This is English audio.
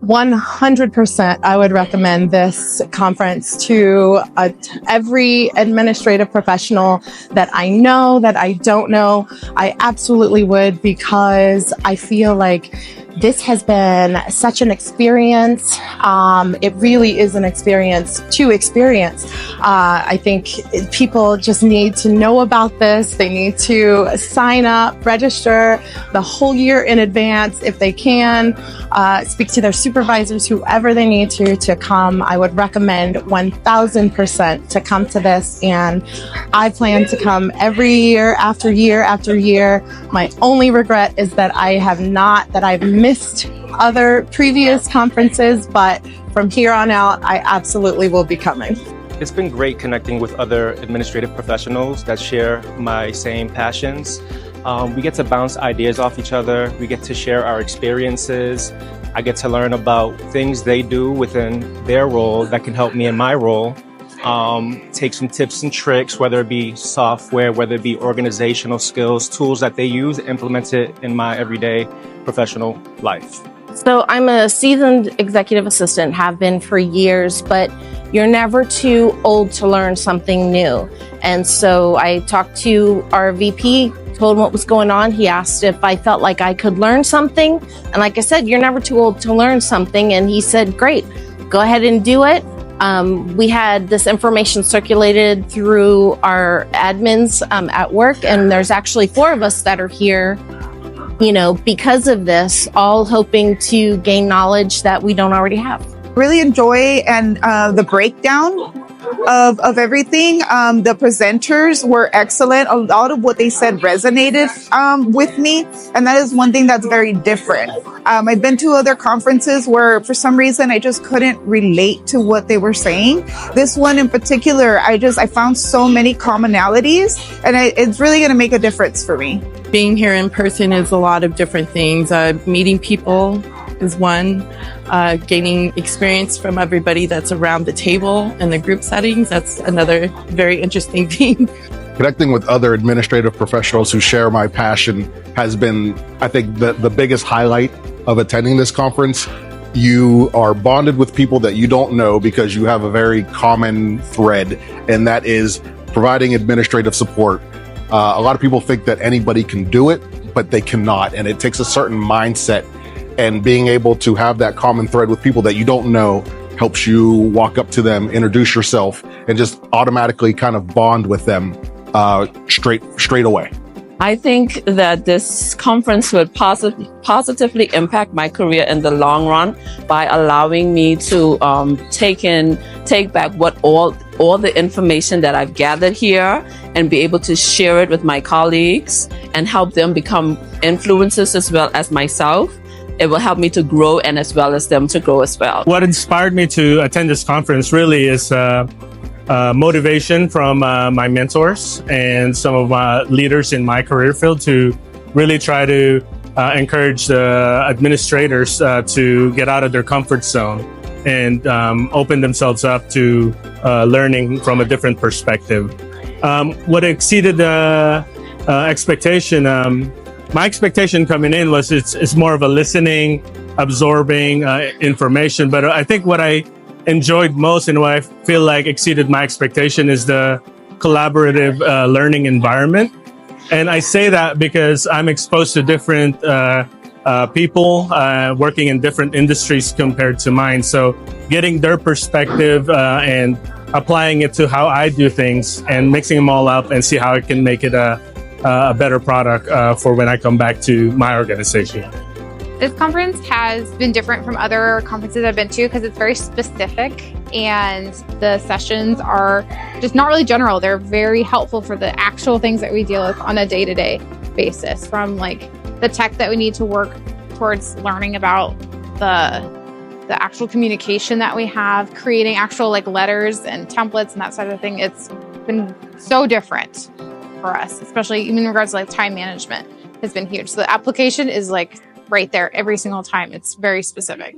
100%, I would recommend this conference to every administrative professional that I know, that I don't know. I absolutely would, because I feel like this has been such an experience. It really is an experience to experience. I think people just need to know about this. They need to sign up, register the whole year in advance if they can. Speak to their supervisors, whoever they need to come. I would recommend 1000% to come to this, and I plan to come every year after year after year. My only regret is that I've missed other previous conferences, but from here on out, I absolutely will be coming. It's been great connecting with other administrative professionals that share my same passions. We get to bounce ideas off each other. We get to share our experiences. I get to learn about things they do within their role that can help me in my role. Take some tips and tricks, whether it be software, whether it be organizational skills, tools that they use, implement it in my everyday professional life. So I'm a seasoned executive assistant, have been for years, but you're never too old to learn something new. And so I talked to our VP, told him what was going on. He asked if I felt like I could learn something. And like I said, you're never too old to learn something. And he said, great, go ahead and do it. We had this information circulated through our admins at work, and there's actually 4 of us that are here, because of this, all hoping to gain knowledge that we don't already have. Really enjoy the breakdown of everything. The presenters were excellent. A lot of what they said resonated with me, and that is one thing that's very different. I've been to other conferences where for some reason I just couldn't relate to what they were saying. This one in particular, I found so many commonalities, and it's really going to make a difference for me. Being here in person is a lot of different things. Meeting people is one. Gaining experience from everybody that's around the table in the group settings, that's another very interesting thing. Connecting with other administrative professionals who share my passion has been, I think, the biggest highlight of attending this conference. You are bonded with people that you don't know because you have a very common thread, and that is providing administrative support. A lot of people think that anybody can do it, but they cannot, and it takes a certain mindset, and being able to have that common thread with people that you don't know helps you walk up to them, introduce yourself, and just automatically kind of bond with them straight away. I think that this conference would positively impact my career in the long run by allowing me to take back what all the information that I've gathered here and be able to share it with my colleagues and help them become influencers as well as myself. It will help me to grow, and as well as them to grow as well. What inspired me to attend this conference really is motivation from my mentors and some of my leaders in my career field to really try to encourage the administrators to get out of their comfort zone and open themselves up to learning from a different perspective. What exceeded expectation, my expectation coming in was it's more of a listening, absorbing information. But I think what I enjoyed most and what I feel like exceeded my expectation is the collaborative learning environment. And I say that because I'm exposed to different people working in different industries compared to mine. So getting their perspective and applying it to how I do things and mixing them all up and see how I can make it a better product for when I come back to my organization. This conference has been different from other conferences I've been to because it's very specific, and the sessions are just not really general. They're very helpful for the actual things that we deal with on a day-to-day basis, from like the tech that we need to work towards learning about the actual communication that we have, creating actual like letters and templates and that sort of thing. It's been so different for us, especially even in regards to like time management has been huge. So the application is like right there every single time. It's very specific.